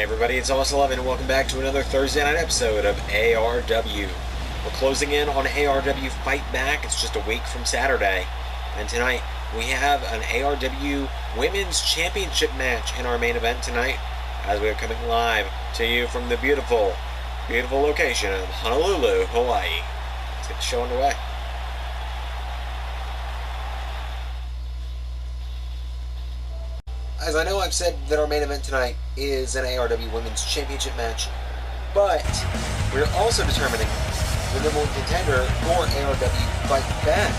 Everybody, it's Almost 11 and welcome back to another Thursday night episode of ARW. We're closing in on ARW Fight Back. It's just a week from Saturday. And tonight we have an ARW Women's Championship match in our main event tonight, as we are coming live to you from the beautiful, beautiful location of Honolulu, Hawaii. Let's get the show underway. As I know, I've said that our main event tonight is an ARW Women's Championship match, but we're also determining the number one contender for ARW Fight Back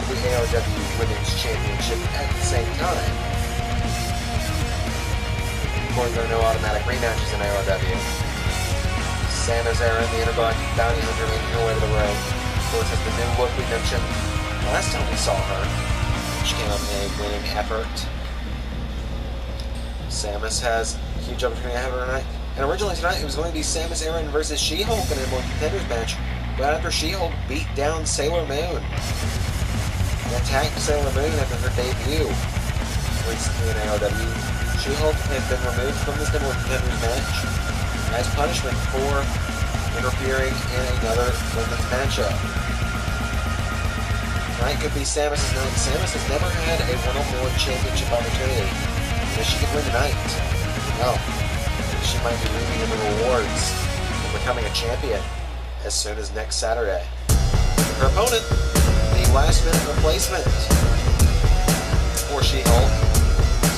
for the ARW Women's Championship at the same time. Of course, there are no automatic rematches in ARW. Samus Aran, the Interbound Bounty Hunter, making her way to the ring. Of course, has the new look we mentioned last time we saw her. She came up in a winning effort. Samus has a huge opportunity ahead of her tonight. And originally tonight it was going to be Samus Aran versus She-Hulk in a more contenders match. But after She-Hulk beat down Sailor Moon and attacked Sailor Moon after her debut recently in ARW, She-Hulk has been removed from this number one contenders match as punishment for interfering in another women's matchup. Tonight could be Samus' night. Samus has never had a one-on-one championship opportunity. If she can win tonight, well, she might be reaping the rewards of becoming a champion as soon as next Saturday. Her opponent, the last-minute replacement for She-Hulk,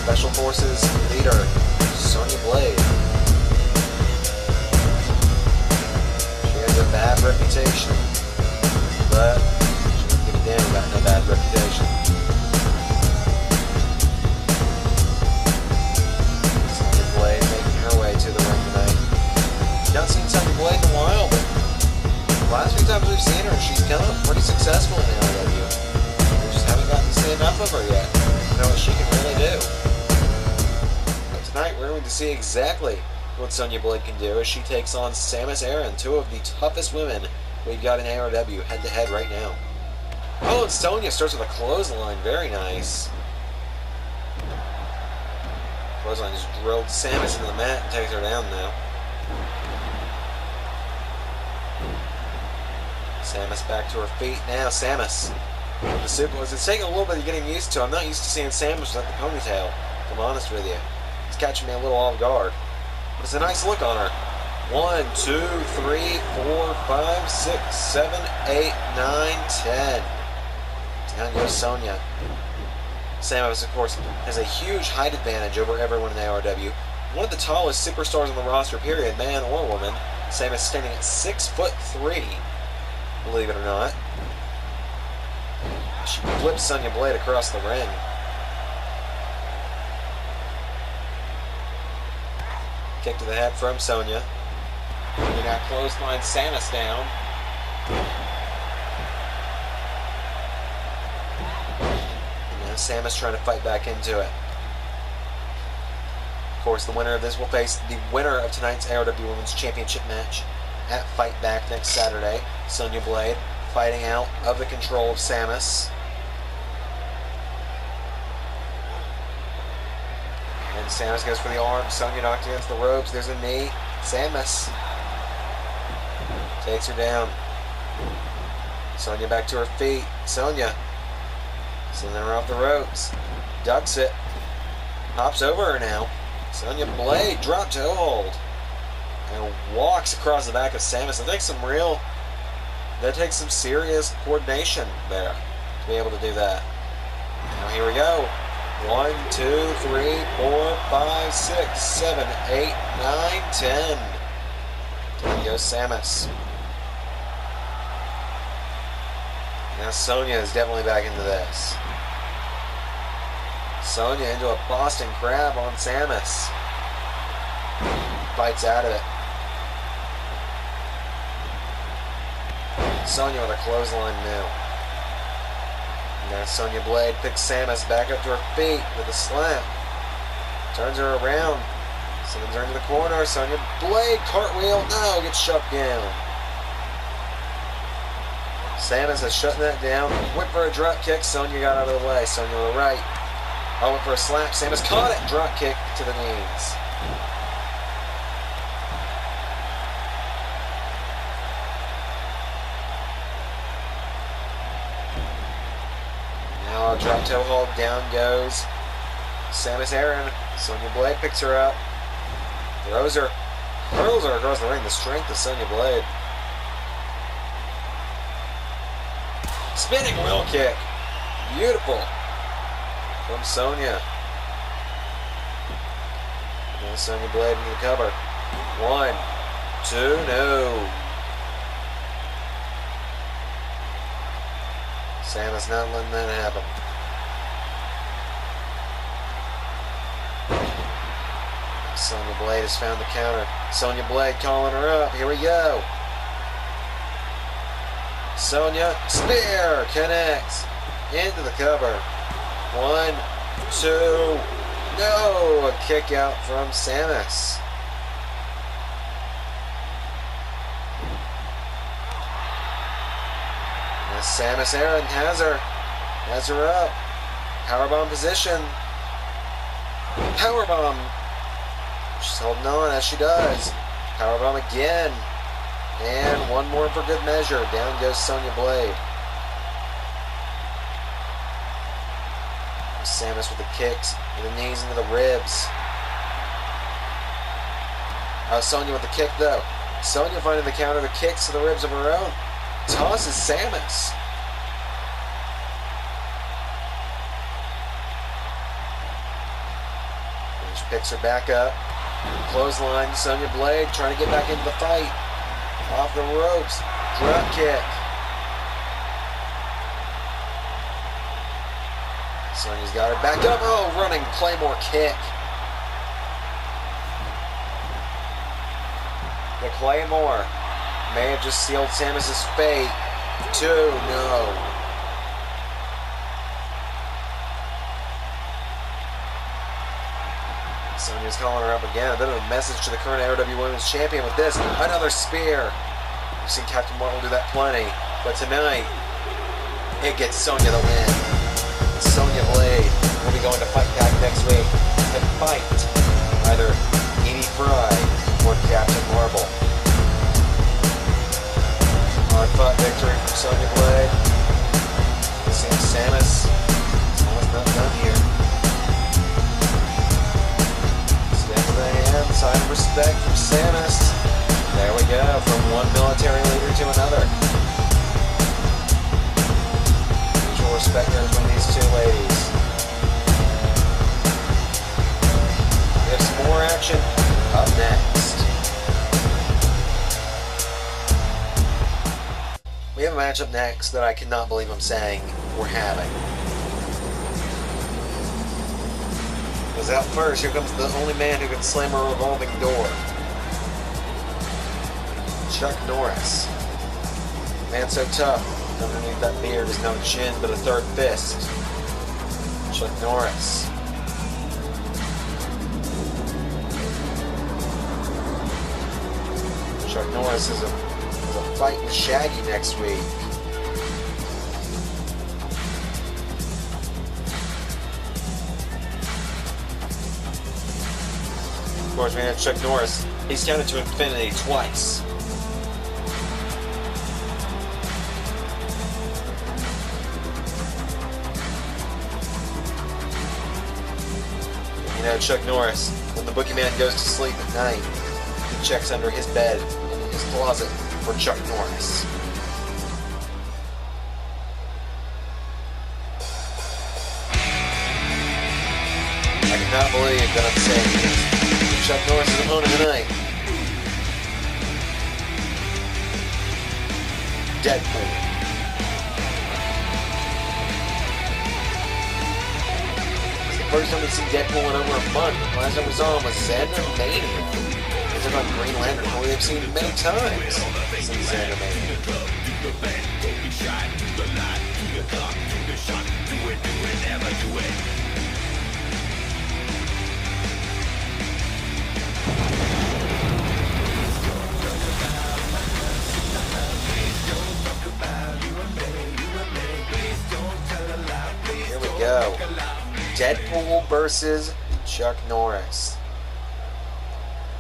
Special Forces leader, Sonya Blade. She has a bad reputation, but she doesn't give a damn about no bad reputation. To the ring tonight. Not seen Sonya Blade in a while, but the last few times we've seen her, she's come up pretty successful in ARW. We just haven't gotten to see enough of her yet to know what she can really do. But tonight we're going to see exactly what Sonya Blade can do as she takes on Samus Aran, two of the toughest women we've got in ARW head-to-head right now. Oh, and Sonya starts with a clothesline. Very nice. Clothesline just drilled Samus into the mat and takes her down now. Samus back to her feet now. Samus with the suplex. It's taking a little bit of getting used to. I'm not used to seeing Samus without the ponytail, if I'm honest with you. It's catching me a little off guard. But it's a nice look on her. 1, 2, 3, 4, 5, 6, 7, 8, 9, 10. Down goes Sonya. Samus, of course, has a huge height advantage over everyone in ARW. One of the tallest superstars on the roster, period, man or woman. Samus standing at 6'3", believe it or not. She flips Sonya Blade across the ring. Kick to the head from Sonya. We now clothesline Samus down. Samus trying to fight back into it. Of course, the winner of this will face the winner of tonight's ARW Women's Championship match at Fight Back next Saturday. Sonya Blade fighting out of the control of Samus. And Samus goes for the arm. Sonya knocked against the ropes. There's a knee. Samus takes her down. Sonya back to her feet. Sonya sending her off the ropes. Ducks it. Hops over her now. Sonya Blade drop toe hold. And walks across the back of Samus. That takes some serious coordination there to be able to do that. Now here we go. 1, 2, 3, 4, 5, 6, 7, 8, 9, 10. Down goes Samus. Now Sonya is definitely back into this. Sonya into a Boston Crab on Samus. Fights out of it. Sonya with a clothesline now. Now Sonya Blade picks Samus back up to her feet with a slam. Turns her around. Sends her into the corner. Sonya Blade cartwheel. No, gets shoved down. Samus is shutting that down. Went for a drop kick. Sonya got out of the way. Sonya to the right. Went for a slap. Samus caught it. Drop kick to the knees. Drop toe hold, down goes Samus Aran. Sonya Blade picks her up. Throws her. Hurls her across the ring. The strength of Sonya Blade. Spinning wheel kick. Beautiful. From Sonya. Now Sonya Blade into the cover. 1, 2, no. Samus not letting that happen. Sonya Blade has found the counter. Sonya Blade calling her up. Here we go. Sonya, spear, connects. Into the cover. 1, 2, no. A kick out from Samus. And Samus Aran has her up. Powerbomb position. Powerbomb. She's holding on as she does. Powerbomb again. And one more for good measure. Down goes Sonya Blade. Samus with the kicks, with the knees into the ribs. Sonya with the kick though. Sonya finding the counter, the kicks to the ribs of her own. Tosses Samus. She picks her back up. Clothesline, Sonya Blade trying to get back into the fight. Off the ropes. Drop kick. Sonya's got her back up. Oh, running Claymore kick. The Claymore may have just sealed Samus' fate. 2, no. Sonya's calling her up again. A bit of a message to the current ARW Women's Champion with this. Another spear. We've seen Captain Marvel do that plenty. But tonight, it gets Sonya the win. Sonya Blade will be going to Fight Pack next week to fight either Evie Frye or Captain Marvel. Hard-fought victory from Sonya Blade. It seems Samus not done here. Sign of respect from Samus. There we go, from one military leader to another. Mutual respect there between these two ladies. We have some more action up next. We have a match up next that I cannot believe I'm saying we're having. Because out first, here comes the only man who can slam a revolving door. Chuck Norris. Man so tough. Underneath that beard is no chin, but a third fist. Chuck Norris. Chuck Norris is a fight with Shaggy next week. Of course, we have Chuck Norris. He's counted to infinity twice. You know, Chuck Norris, when the boogeyman goes to sleep at night, he checks under his bed and in his closet for Chuck Norris. I cannot believe that I'm saying this. Chuck Norris' opponent tonight. Deadpool. It's the first time we've seen Deadpool in over a month. The last time we saw him was Xander Mania. He took on Green Lantern, who we have seen many times since Xander Mania. Go. Deadpool versus Chuck Norris.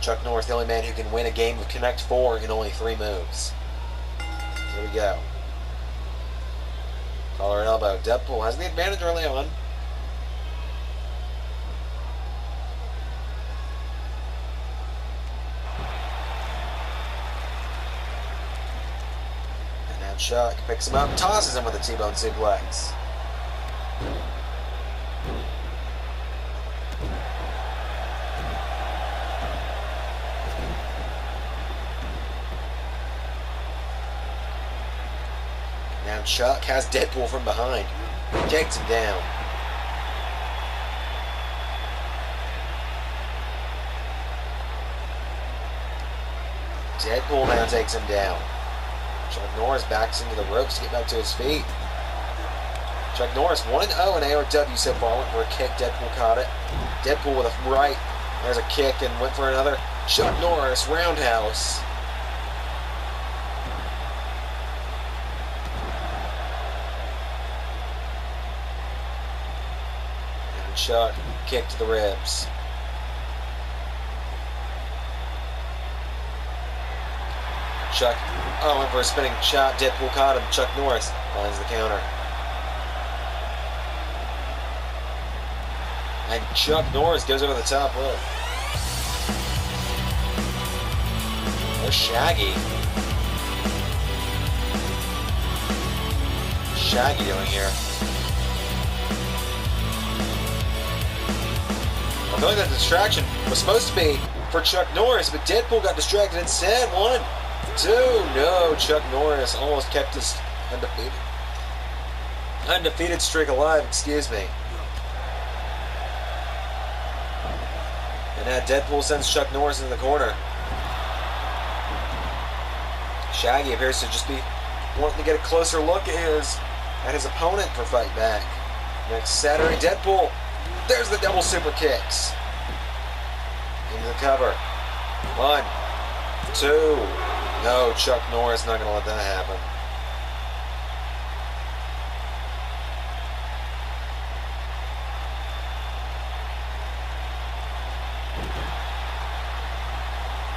Chuck Norris, the only man who can win a game of Connect 4 in only 3 moves. Here we go. Collar and elbow. Deadpool has the advantage early on. And now Chuck picks him up, tosses him with a T-bone suplex. Now Chuck has Deadpool from behind. Takes him down. Deadpool now takes him down. Chuck Norris backs into the ropes to get back to his feet. Chuck Norris 1-0 in ARW so far. Went for a kick. Deadpool caught it. Deadpool with a right. There's a kick and went for another. Chuck Norris roundhouse. And Chuck kick to the ribs. Chuck, went for a spinning shot. Deadpool caught him. Chuck Norris finds the counter. And Chuck Norris goes over the top rope. There's Shaggy. What's Shaggy doing here? I feel like that distraction was supposed to be for Chuck Norris, but Deadpool got distracted instead. 1, 2, no, Chuck Norris almost kept his undefeated streak alive, excuse me. And now Deadpool sends Chuck Norris into the corner. Shaggy appears to just be wanting to get a closer look at his opponent for Fight Back. Next Saturday, Deadpool. There's the double super kicks. Into the cover. 1, 2. No, Chuck Norris not going to let that happen.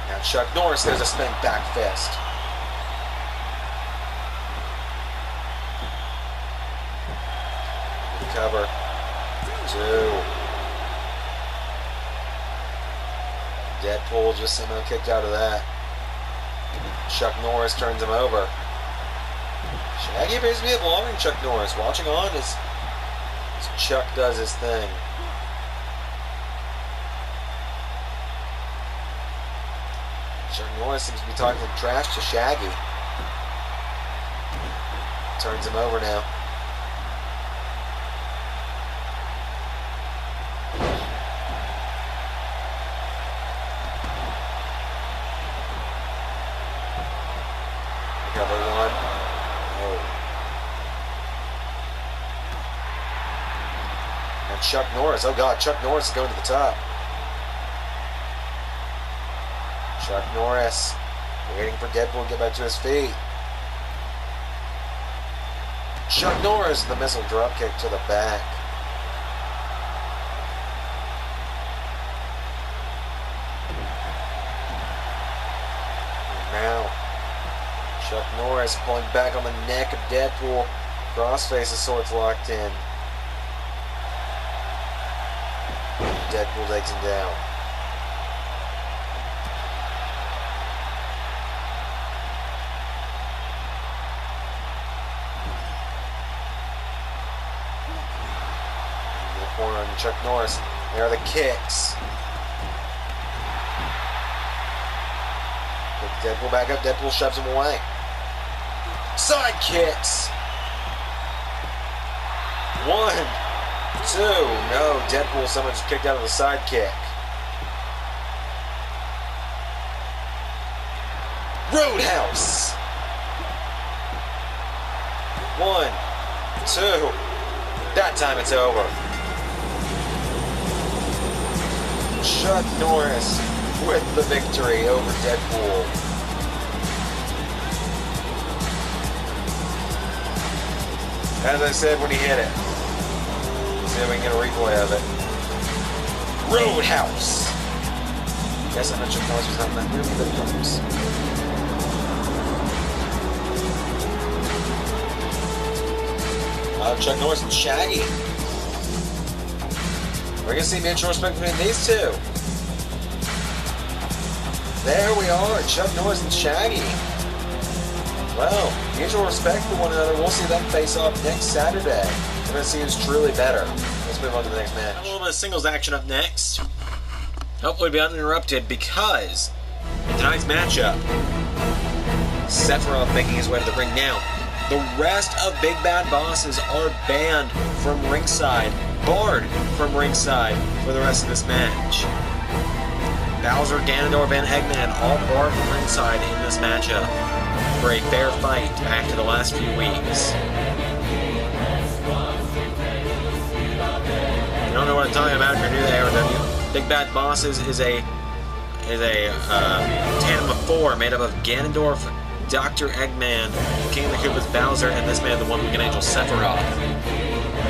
Now Chuck Norris, there's a spin back fist. Cover. 2. Deadpool just somehow kicked out of that. Chuck Norris turns him over. Shaggy appears to be blocking Chuck Norris. Watching on as Chuck does his thing. Chuck Norris seems to be talking trash to Shaggy. Turns him over now. Cover 1. Oh. And Chuck Norris. Oh God, Chuck Norris is going to the top. Chuck Norris waiting for Deadpool to get back to his feet. Chuck Norris, the missile drop kick to the back. And now Chuck Norris pulling back on the neck of Deadpool. Crossface's swords locked in. Deadpool takes him down. In the corner on Chuck Norris. There are the kicks. Pick Deadpool back up. Deadpool shoves him away. Side kicks. 1, 2. No, Deadpool someone just kicked out of the side kick. Roadhouse. 1, 2. That time it's over. Chuck Norris with the victory over Deadpool. As I said when he hit it. See if we can get a replay of it. Roadhouse! Yes, I know Chuck Norris was not in that movie, but he was. Chuck Norris and Shaggy. We're going to see mutual respect between these two. There we are, Chuck Norris and Shaggy. Well, mutual respect for one another. We'll see them face off next Saturday. We're going to see who's truly better. Let's move on to the next match. A little bit of singles action up next. Hopefully be uninterrupted because in tonight's matchup, Sephiroth making his way to the ring now. The rest of Big Bad Bosses are banned from ringside, barred from ringside for the rest of this match. Bowser, Ganondorf, and Eggman all barred from ringside in this matchup for a fair fight back to the last few weeks. You don't know what I'm talking about if you're new to ARW. Big Bad Bosses is a tandem of four made up of Ganondorf, Dr. Eggman, King of the Koopas Bowser, and this man, the One-Winged Angel Sephiroth,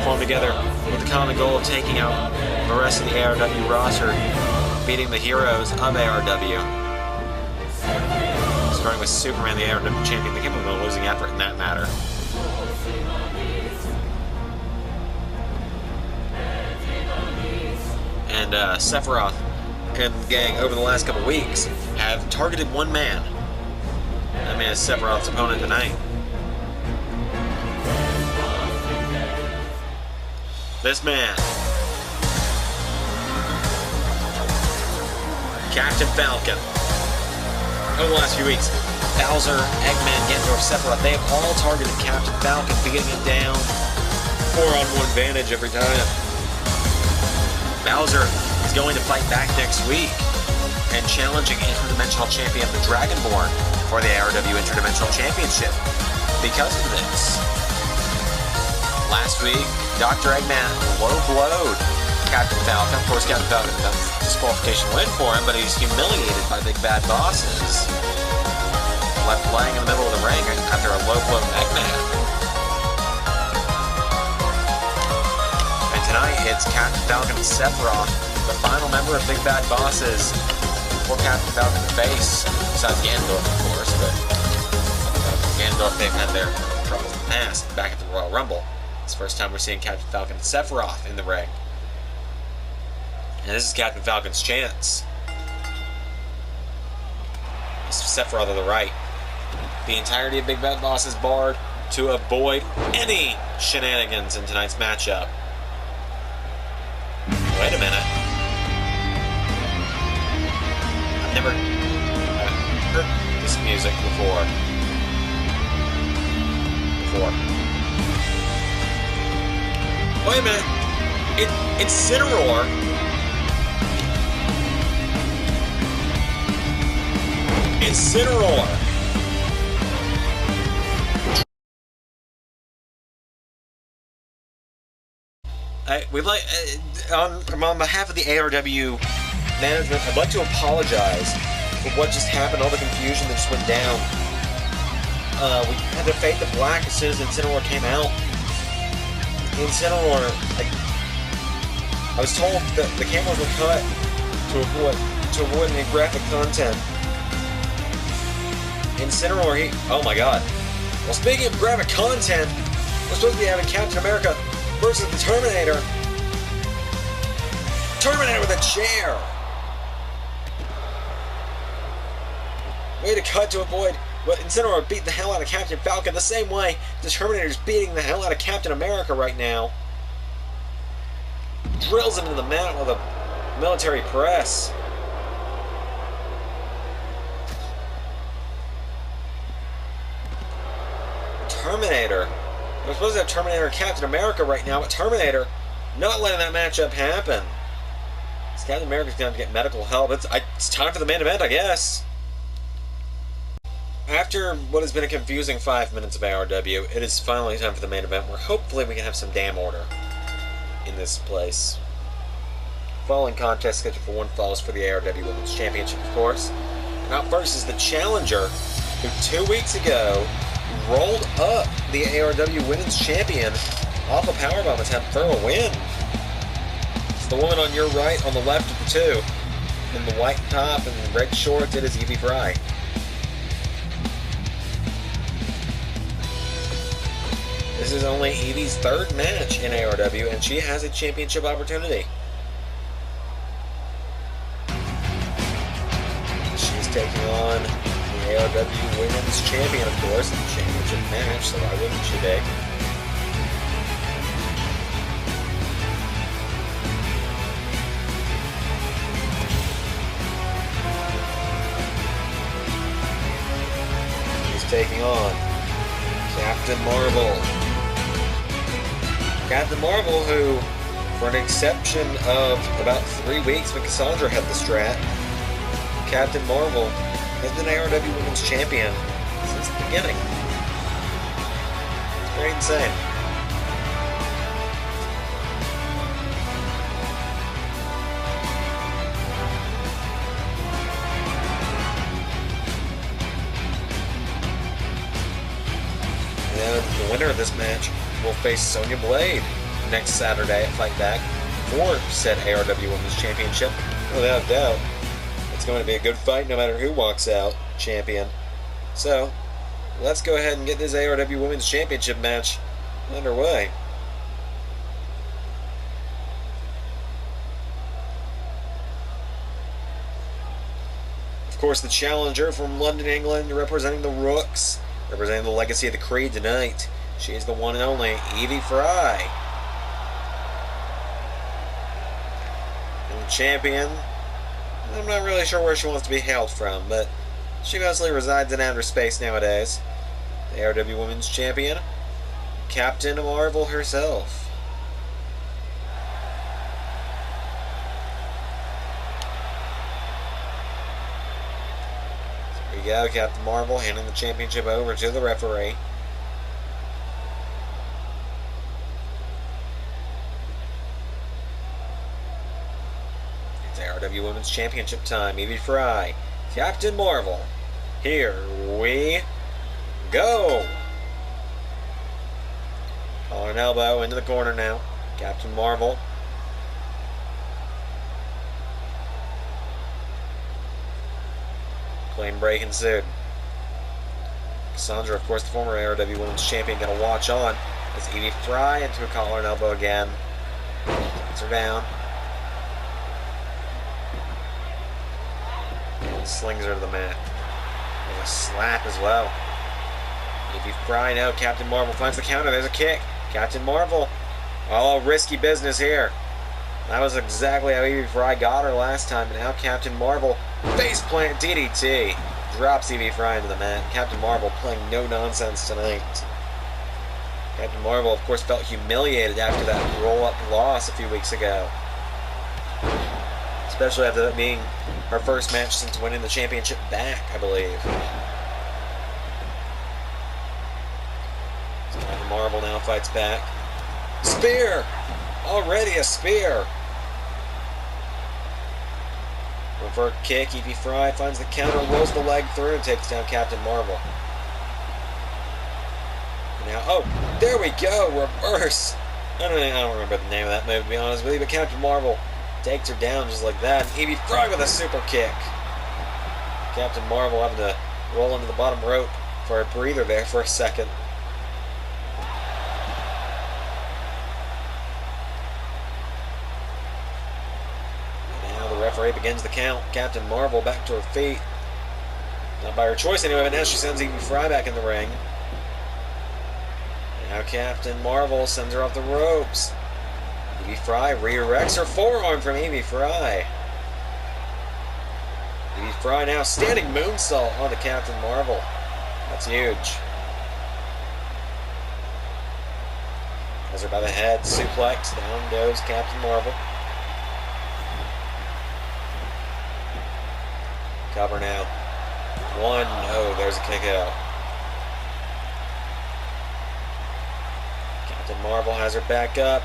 formed together with the common goal of taking out the rest of the ARW roster, beating the heroes of ARW. Starting with Superman, the ARW champion. They came up with a losing effort in that matter. And Sephiroth and the gang over the last couple weeks have targeted one man. That man is Sephiroth's opponent tonight. This man, Captain Falcon. Over the last few weeks, Bowser, Eggman, Ganondorf, Sephiroth, they have all targeted Captain Falcon, beating him down 4-on-1 advantage every time. Bowser is going to fight back next week and challenging Interdimensional Champion the Dragonborn for the ARW Interdimensional Championship. Because of this, last week, Dr. Eggman low-blowed Captain Falcon. Of course, Captain Falcon got a disqualification win for him, but he's humiliated by Big Bad Bosses. Left laying in the middle of the ring after a low-blow Eggman. And tonight, it's Captain Falcon and Sephiroth, the final member of Big Bad Bosses, for Captain Falcon to face, besides Ganondorf, of course, but Ganondorf, they've had their troubles in the past, back at the Royal Rumble. It's the first time we're seeing Captain Falcon and Sephiroth in the ring. And this is Captain Falcon's chance. This is Sephiroth on the right. The entirety of Big Bad Boss is barred to avoid any shenanigans in tonight's matchup. Wait a minute. I've never heard this music before. Wait a minute. It's Cineroar. It's Cineroar. On behalf of the ARW management, I'd like to apologize for what just happened, all the confusion that just went down. We had to fade the black as soon as Incineroar came out. Incineroar, I was told that the cameras were cut to avoid any graphic content. Incineroar, oh my god. Well, speaking of graphic content, we're supposed to be having Captain America versus the Terminator. Terminator with a chair! Way to cut to avoid what Incineroar beat the hell out of Captain Falcon the same way the Terminator's beating the hell out of Captain America right now. Drills him into the mat with a military press. Terminator. We're supposed to have Terminator and Captain America right now, but Terminator not letting that matchup happen. Captain America's going to get medical help. It's time for the main event, I guess. After what has been a confusing 5 minutes of ARW, it is finally time for the main event, where hopefully we can have some damn order in this place. Following contest scheduled for one falls for the ARW Women's Championship, of course. And out first is the challenger, who 2 weeks ago rolled up the ARW Women's Champion off a powerbomb attempt for a win. It's the woman on your right, on the left of the two, in the white top and red shorts. It is Evie Frye. This is only Evie's third match in ARW, and she has a championship opportunity. She's taking on the ARW Women's Champion, of course, in the championship match, so why wouldn't she be? Taking on Captain Marvel. Captain Marvel, who, for an exception of about 3 weeks when Cassandra had the strat, Captain Marvel has been ARW Women's Champion since the beginning. It's pretty insane. The winner of this match will face Sonya Blade next Saturday at Fight Back for said ARW Women's Championship. Without doubt, it's going to be a good fight no matter who walks out champion. So, let's go ahead and get this ARW Women's Championship match underway. Of course, the challenger from London, England, representing the Rooks, representing the legacy of the Creed tonight. She is the one and only Evie Frye. And the champion, I'm not really sure where she wants to be hailed from, but she mostly resides in outer space nowadays. The ARW Women's Champion, Captain Marvel herself. There we go, Captain Marvel handing the championship over to the referee. It's ARW Women's Championship time. Evie Frye, Captain Marvel. Here we go. Collar and elbow into the corner now. Captain Marvel. Clean break ensued. Cassandra, of course, the former ARW Women's Champion, going to watch on as Evie Frye into a collar and elbow again. Puts her down. And slings her to the mat. There's a slap as well. Evie Frye now. Captain Marvel finds the counter. There's a kick. Captain Marvel. Oh, risky business here. That was exactly how Evie Frye got her last time. And now Captain Marvel, faceplant DDT, drops Evie Frye into the mat. Captain Marvel playing no nonsense tonight. Captain Marvel, of course, felt humiliated after that roll-up loss a few weeks ago. Especially after that being her first match since winning the championship back, I believe. So Captain Marvel now fights back. Spear! Already a spear! Going for a kick, Evie Frye finds the counter, rolls the leg through, and takes down Captain Marvel. And now, oh, there we go, reverse! I don't remember the name of that move, to be honest with you, but Captain Marvel takes her down just like that. And Evie Frye with a super kick. Captain Marvel having to roll into the bottom rope for a breather there for a second. Referee begins the count. Captain Marvel back to her feet. Not by her choice anyway, but now she sends Evie Frye back in the ring. And now Captain Marvel sends her off the ropes. Evie Frye re-erects her forearm from Evie Frye. Evie Frye now standing moonsault onto Captain Marvel. That's huge. Has her by the head, suplex, down goes Captain Marvel. Cover now. One. Oh, there's a kick out. Captain Marvel has her back up.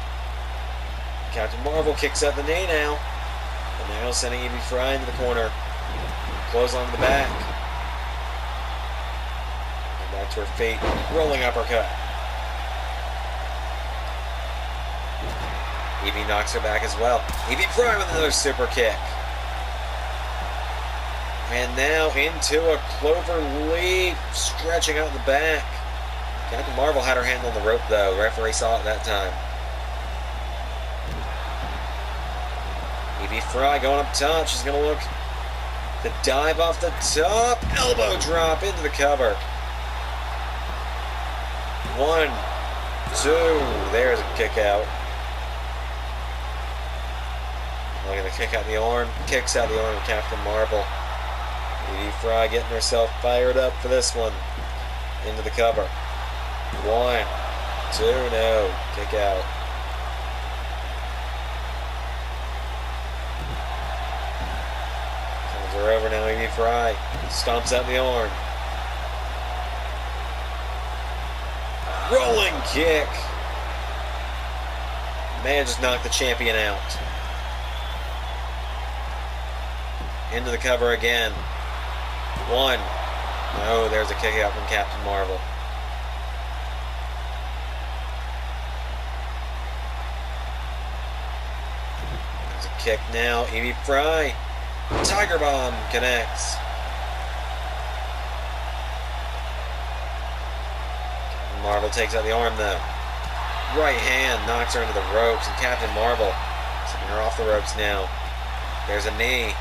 Captain Marvel kicks out the knee now. And now sending Evie Frye into the corner. Close on the back. And back to her feet. Rolling uppercut. Evie knocks her back as well. Evie Frye with another super kick. And now into a clover leaf, stretching out the back. Captain Marvel had her hand on the rope, though. Referee saw it that time. Evie Frye going up top. She's going to look to dive off the top. Elbow drop into the cover. 1, 2. There's a kick out. Looking to kick out the arm. Kicks out the arm of Captain Marvel. Evie Frye getting herself fired up for this one. Into the cover. 1, 2. No. Kick out. Her over now, Evie Frye stomps out the arm. Rolling kick. May have just knocked the champion out. Into the cover again. 1. Oh, there's a kick out from Captain Marvel. There's a kick now, Evie Frye. Tiger Bomb connects. Marvel takes out the arm though. Right hand knocks her into the ropes, and Captain Marvel sending her off the ropes now. There's a knee.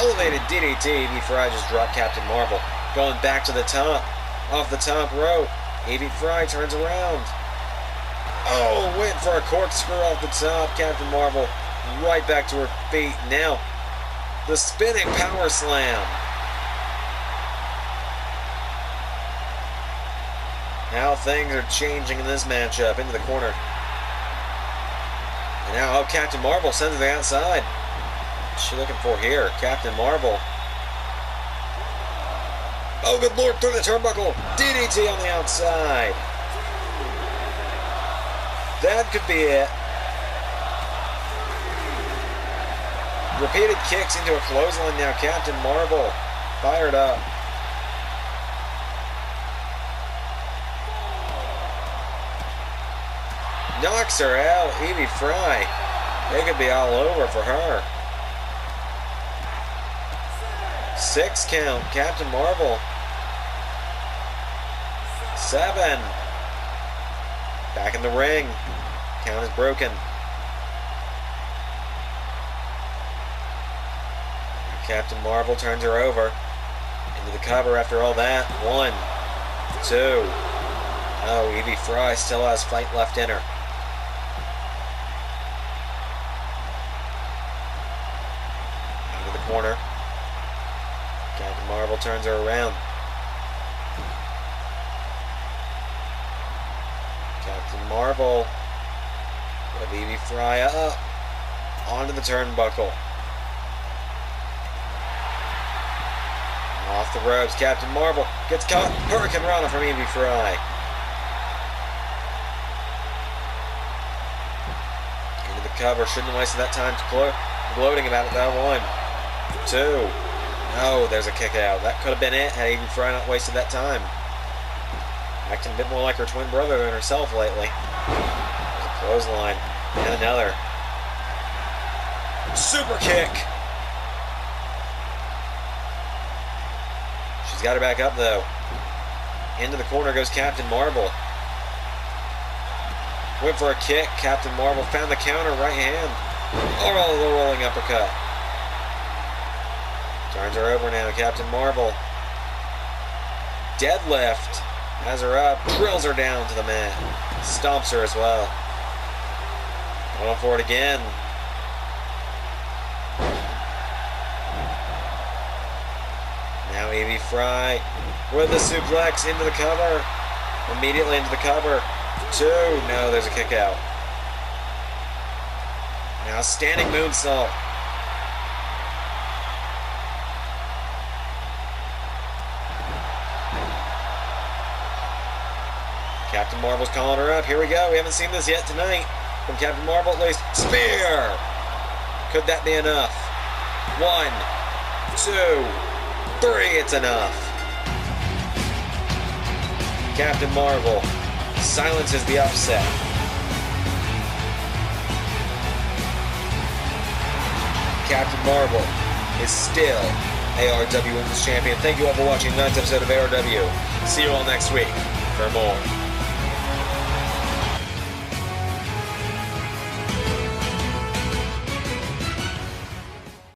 Elevated DDT. Evie Frye just dropped Captain Marvel. Going back to the top. Off the top rope. Evie Frye turns around. Oh, went for a corkscrew off the top. Captain Marvel right back to her feet. Now, the spinning power slam. How things are changing in this matchup. Into the corner. And now, Captain Marvel sends her to the outside. What's she looking for here? Captain Marvel. Oh, good lord, through the turnbuckle. DDT on the outside. That could be it. Repeated kicks into a clothesline now. Captain Marvel fired up. Knocks her out. Evie Frye. They could be all over for her. 6 count. Captain Marvel. 7. Back in the ring. Count is broken. Captain Marvel turns her over. Into the cover after all that. 1, 2. Oh, Evie Frye still has fight left in her. Into the corner. Captain Marvel turns her around. Captain Marvel with Evie Frye up. Onto the turnbuckle. Off the ropes, Captain Marvel gets caught. Hurricane Rana from Evie Frye. Into the cover. Shouldn't have wasted that time gloating about it though. 1, 2. No, there's a kick out. That could have been it had Evie Frye not wasted that time. Acting a bit more like her twin brother than herself lately. There's a clothesline. And another. Super kick. She's got her back up, though. Into the corner goes Captain Marvel. Went for a kick. Captain Marvel found the counter, right hand. Oh, the rolling uppercut. Turns her over now, Captain Marvel. Deadlift. Has her up. Drills her down to the mat. Stomps her as well. Going for it again. Now Evie Frye with the suplex into the cover. Immediately into the cover. 2. No, there's a kick out. Now standing moonsault. Captain Marvel's calling her up. Here we go. We haven't seen this yet tonight. From Captain Marvel at least. Spear! Could that be enough? 1, 2. 3, it's enough. Captain Marvel silences the upset. Captain Marvel is still ARW Women's Champion. Thank you all for watching tonight's episode of ARW. See you all next week for more.